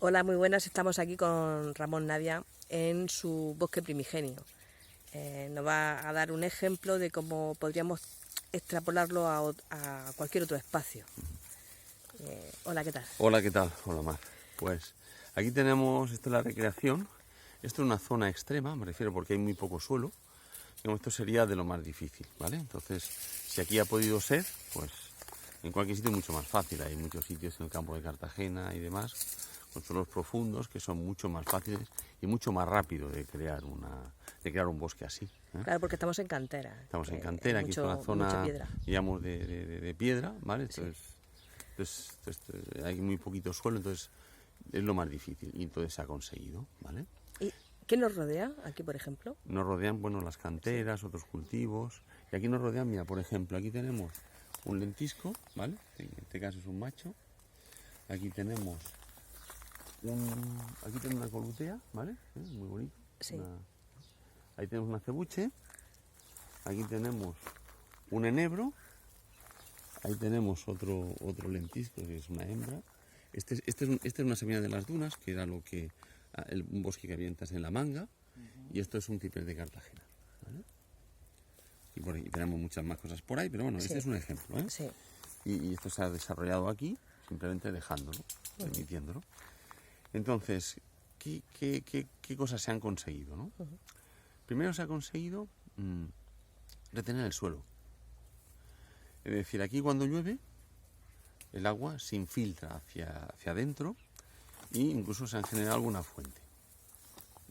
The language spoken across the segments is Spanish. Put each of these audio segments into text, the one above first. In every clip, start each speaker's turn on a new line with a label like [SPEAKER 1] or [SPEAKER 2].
[SPEAKER 1] Hola, muy buenas. Estamos aquí con Ramón Navia en su bosque primigenio. Nos va a dar un ejemplo de cómo podríamos extrapolarlo a cualquier otro espacio. Hola, ¿qué tal?
[SPEAKER 2] Hola, ¿qué tal? Hola, Mar. Pues aquí tenemos, esto es la recreación. Esto es una zona extrema, me refiero porque hay muy poco suelo. Digamos, esto sería de lo más difícil, ¿vale? Entonces, si aquí ha podido ser, pues en cualquier sitio es mucho más fácil. Hay muchos sitios en el campo de Cartagena y demás, con suelos profundos que son mucho más fáciles y mucho más rápido de crear un bosque así, ¿eh?
[SPEAKER 1] Claro, porque estamos en cantera,
[SPEAKER 2] Estamos en
[SPEAKER 1] que hay
[SPEAKER 2] cantera, aquí es una
[SPEAKER 1] mucha
[SPEAKER 2] zona,
[SPEAKER 1] piedra.
[SPEAKER 2] digamos, de piedra, ¿vale?
[SPEAKER 1] Sí.
[SPEAKER 2] Entonces, hay muy poquito suelo, entonces es lo más difícil y entonces se ha conseguido, ¿vale?
[SPEAKER 1] ¿Y qué nos rodea aquí, por ejemplo?
[SPEAKER 2] Nos rodean, bueno, las
[SPEAKER 1] Sí.
[SPEAKER 2] canteras, otros cultivos, y aquí nos rodean, mira, por ejemplo, aquí tenemos un lentisco, ¿vale? En este caso es un macho. Aquí tenemos aquí tenemos una colutea, ¿vale? Muy bonito.
[SPEAKER 1] Sí.
[SPEAKER 2] Ahí tenemos un acebuche. Aquí tenemos un enebro. Ahí tenemos otro lentisco, que es una hembra. Esta es una semilla de las dunas, que era un bosque que había antes en La Manga. Y esto es un ciprés de Cartagena, ¿vale? Y por ahí tenemos muchas más cosas por ahí, pero bueno, este
[SPEAKER 1] Sí.
[SPEAKER 2] es un ejemplo, ¿eh?
[SPEAKER 1] Sí.
[SPEAKER 2] Y esto se ha desarrollado aquí, simplemente dejándolo, permitiéndolo. Entonces, ¿qué cosas se han conseguido, no? Primero se ha conseguido retener el suelo. Es decir, aquí cuando llueve, el agua se infiltra hacia adentro e incluso se han generado alguna fuente.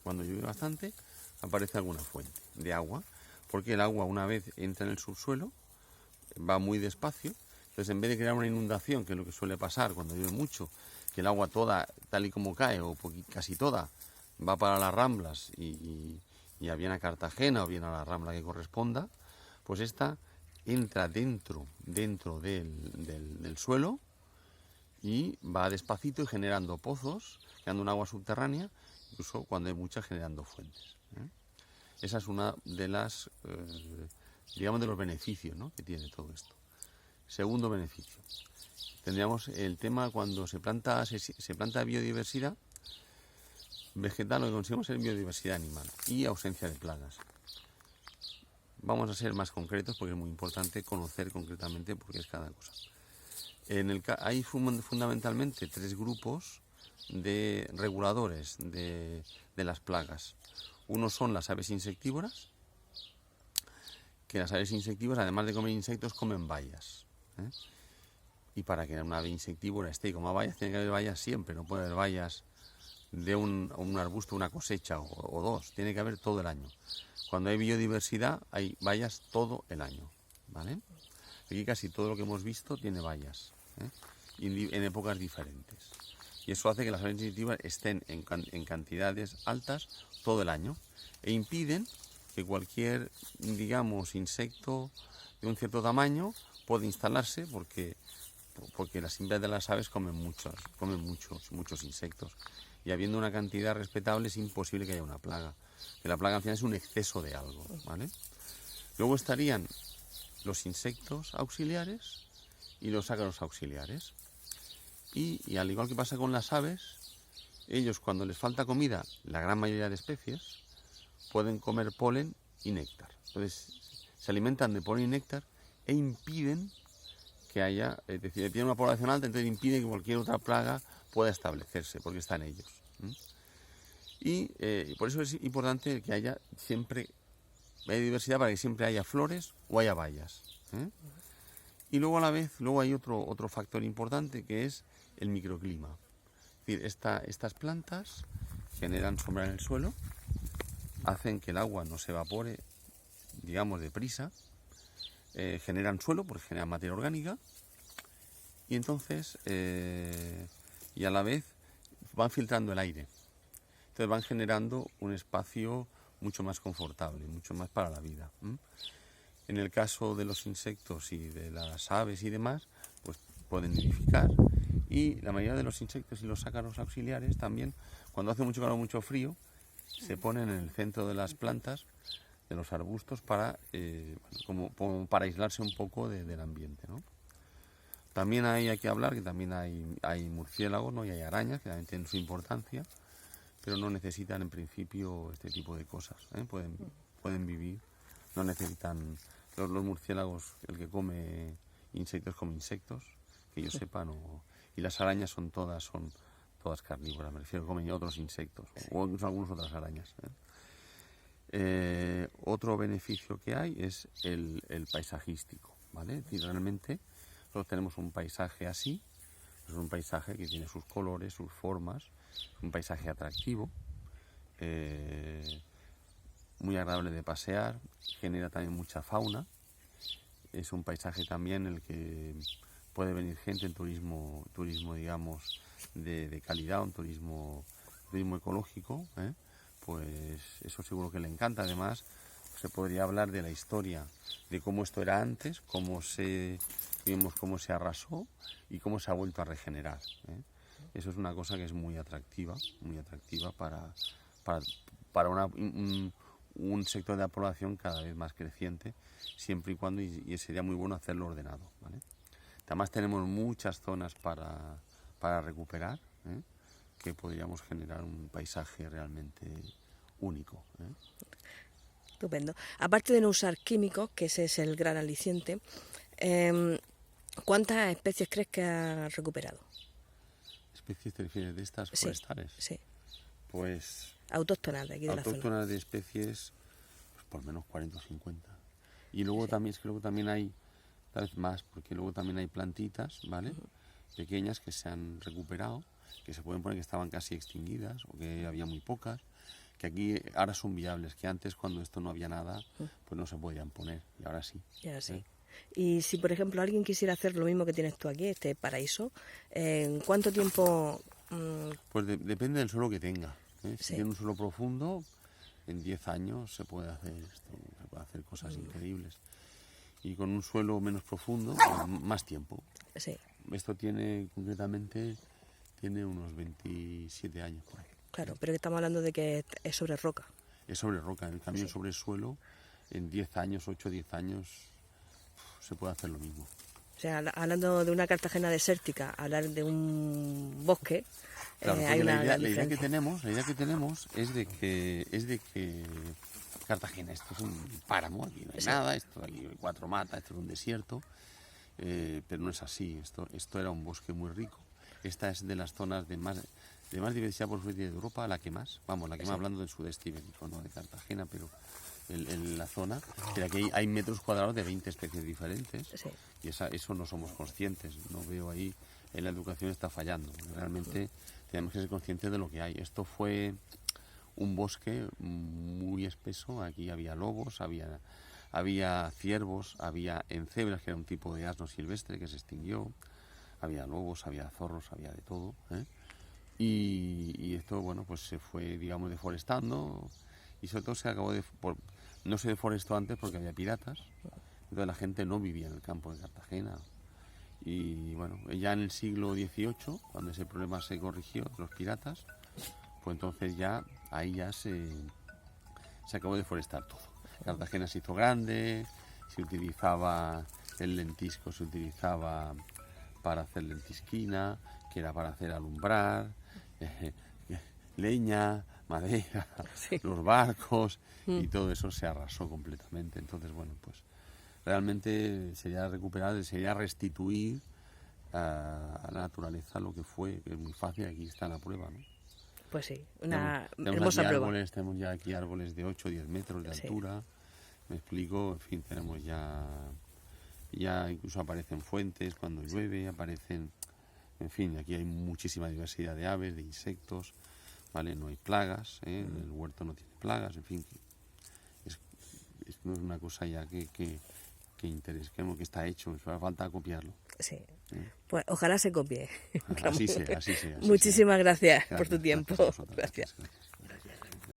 [SPEAKER 2] Cuando llueve bastante, aparece alguna fuente de agua, porque el agua, una vez entra en el subsuelo, va muy despacio. Entonces, en vez de crear una inundación, que es lo que suele pasar cuando llueve mucho, que el agua toda, tal y como cae, o casi toda, va para las ramblas y bien a Cartagena o bien a la rambla que corresponda, pues esta entra dentro del suelo y va despacito y generando pozos, creando un agua subterránea, incluso cuando hay mucha generando fuentes, ¿eh? Esa es una de las, digamos, de los beneficios, ¿no?, que tiene todo esto. Segundo beneficio, tendríamos el tema cuando se planta biodiversidad vegetal, lo que conseguimos es biodiversidad animal y ausencia de plagas. Vamos a ser más concretos porque es muy importante conocer concretamente por qué es cada cosa. Hay fundamentalmente tres grupos de reguladores de las plagas. Uno son las aves insectívoras, que las aves insectívoras, además de comer insectos, comen bayas, ¿eh? Y para que una ave insectívora esté y coma bayas, tiene que haber bayas siempre, no puede haber bayas de un arbusto, una cosecha o dos, tiene que haber todo el año. Cuando hay biodiversidad, hay bayas todo el año, ¿vale? Aquí casi todo lo que hemos visto tiene bayas, ¿eh? Y en épocas diferentes. Y eso hace que las aves insectívoras estén en cantidades altas todo el año e impiden que cualquier, digamos, insecto de un cierto tamaño pueda instalarse porque las hembras de las aves comen muchos insectos. Y habiendo una cantidad respetable es imposible que haya una plaga. Que la plaga al final es un exceso de algo, ¿vale? Luego estarían los insectos auxiliares y los ácaros auxiliares. Y al igual que pasa con las aves, ellos cuando les falta comida, la gran mayoría de especies, pueden comer polen y néctar. Entonces se alimentan de polen y néctar e impiden que haya, es decir, tienen una población alta, entonces impide que cualquier otra plaga pueda establecerse, porque están ellos. Y por eso es importante que haya siempre diversidad, para que siempre haya flores o haya bayas, ¿eh? Y luego a la vez, luego hay otro factor importante que es el microclima. Es decir, estas plantas generan sombra en el suelo, hacen que el agua no se evapore, digamos, deprisa, generan suelo porque generan materia orgánica y entonces, y a la vez van filtrando el aire. Entonces van generando un espacio mucho más confortable, mucho más para la vida. En el caso de los insectos y de las aves y demás, pues pueden nidificar. Y la mayoría de los insectos y los ácaros auxiliares también, cuando hace mucho calor o mucho frío, se ponen en el centro de las plantas, de los arbustos, para aislarse un poco del ambiente, ¿no? También hay que hablar que también hay murciélagos, ¿no? Y hay arañas que también tienen su importancia, pero no necesitan en principio este tipo de cosas, ¿eh? Pueden vivir, no necesitan los murciélagos, el que come insectos come insectos, que yo sepa, no. Y las arañas son todas carnívoras, me refiero, comen otros insectos, o incluso algunas otras arañas, ¿eh? Otro beneficio que hay es el paisajístico, ¿vale? Y realmente nosotros tenemos un paisaje así, es un paisaje que tiene sus colores, sus formas, un paisaje atractivo, muy agradable de pasear, genera también mucha fauna, es un paisaje también en el que puede venir gente en turismo digamos, de calidad, un turismo ecológico, ¿eh? Pues eso seguro que le encanta. Además, se podría hablar de la historia, de cómo esto era antes, cómo se arrasó y cómo se ha vuelto a regenerar, ¿eh? Eso es una cosa que es muy atractiva para un sector de la población cada vez más creciente, siempre y cuando, y sería muy bueno hacerlo ordenado, ¿vale? Además tenemos muchas zonas para recuperar, ¿eh? Que podríamos generar un paisaje realmente único, ¿eh?
[SPEAKER 1] Estupendo. Aparte de no usar químicos, que ese es el gran aliciente, ¿cuántas especies crees que has recuperado?
[SPEAKER 2] ¿Especies te refieres de estas forestales?
[SPEAKER 1] Sí.
[SPEAKER 2] Pues
[SPEAKER 1] autóctonas de aquí de la zona.
[SPEAKER 2] Autóctonas de especies, pues por menos 40 o 50. Y luego también, es que luego también hay, tal vez más, porque luego también hay plantitas, ¿vale? Pequeñas que se han recuperado, que se pueden poner que estaban casi extinguidas o que había muy pocas, que aquí ahora son viables, que antes cuando esto no había nada, pues no se podían poner, y ahora sí.
[SPEAKER 1] Y ahora sí. Y si, por ejemplo, alguien quisiera hacer lo mismo que tienes tú aquí, este paraíso, ¿en cuánto tiempo...?
[SPEAKER 2] Pues depende del suelo que tenga, ¿eh? Si
[SPEAKER 1] Sí.
[SPEAKER 2] tiene un suelo profundo, en 10 años se puede hacer esto, se puede hacer cosas increíbles. Y con un suelo menos profundo, pues, más tiempo.
[SPEAKER 1] Sí.
[SPEAKER 2] Esto concretamente, tiene unos 27 años por ahí.
[SPEAKER 1] Claro, pero que estamos hablando de que es sobre roca.
[SPEAKER 2] Es sobre roca, en cambio
[SPEAKER 1] Sí.
[SPEAKER 2] sobre suelo, en 10 años, 8 o 10 años, se puede hacer lo mismo.
[SPEAKER 1] O sea, hablando de una Cartagena desértica, hablar de un bosque,
[SPEAKER 2] Claro,
[SPEAKER 1] hay una
[SPEAKER 2] la
[SPEAKER 1] gran
[SPEAKER 2] idea que
[SPEAKER 1] diferencia.
[SPEAKER 2] tenemos es de que Cartagena, esto es un páramo, aquí no hay
[SPEAKER 1] Sí.
[SPEAKER 2] nada, esto aquí hay 4 matas, esto es un desierto, pero no es así, esto era un bosque muy rico. Esta es de las zonas de más diversidad por de Europa, la que más, la que más, hablando del sudeste ibérico, no de Cartagena, pero en la zona, que aquí hay metros cuadrados de 20 especies diferentes,
[SPEAKER 1] Sí.
[SPEAKER 2] y eso no somos conscientes, no veo ahí, en la educación está fallando, realmente tenemos que ser conscientes de lo que hay. Esto fue un bosque muy espeso, aquí había lobos, había ciervos, había encebras, que era un tipo de asno silvestre que se extinguió, había lobos, había zorros, había de todo, ¿eh? Y esto, bueno, pues se fue, digamos, deforestando, y sobre todo no se deforestó antes porque había piratas, entonces la gente no vivía en el campo de Cartagena. Y bueno, ya en el siglo XVIII, cuando ese problema se corrigió, los piratas, pues entonces ahí se acabó de deforestar todo. Cartagena se hizo grande, se utilizaba el lentisco, se utilizaba para hacer lentisquina, que era para hacer alumbrar, leña, madera,
[SPEAKER 1] Sí.
[SPEAKER 2] los barcos, y todo eso se arrasó completamente. Entonces, bueno, pues realmente sería recuperar, sería restituir a la naturaleza lo que fue, que es muy fácil, aquí está la prueba, ¿no?
[SPEAKER 1] Pues sí, una
[SPEAKER 2] Tenemos
[SPEAKER 1] hermosa
[SPEAKER 2] aquí
[SPEAKER 1] prueba.
[SPEAKER 2] tenemos ya aquí árboles de 8 o 10 metros de
[SPEAKER 1] Sí.
[SPEAKER 2] altura, me explico, en fin, tenemos ya incluso aparecen fuentes cuando llueve, en fin, aquí hay muchísima diversidad de aves, de insectos, ¿vale? No hay plagas, ¿eh? El huerto no tiene plagas, en fin, no es una cosa ya que interesa, que está hecho, solo falta copiarlo.
[SPEAKER 1] Sí. Pues ojalá se copie.
[SPEAKER 2] Así sea, así sea.
[SPEAKER 1] Muchísimas gracias por tu
[SPEAKER 2] Gracias,
[SPEAKER 1] tiempo.
[SPEAKER 2] gracias a vosotros,
[SPEAKER 1] Gracias.
[SPEAKER 2] gracias.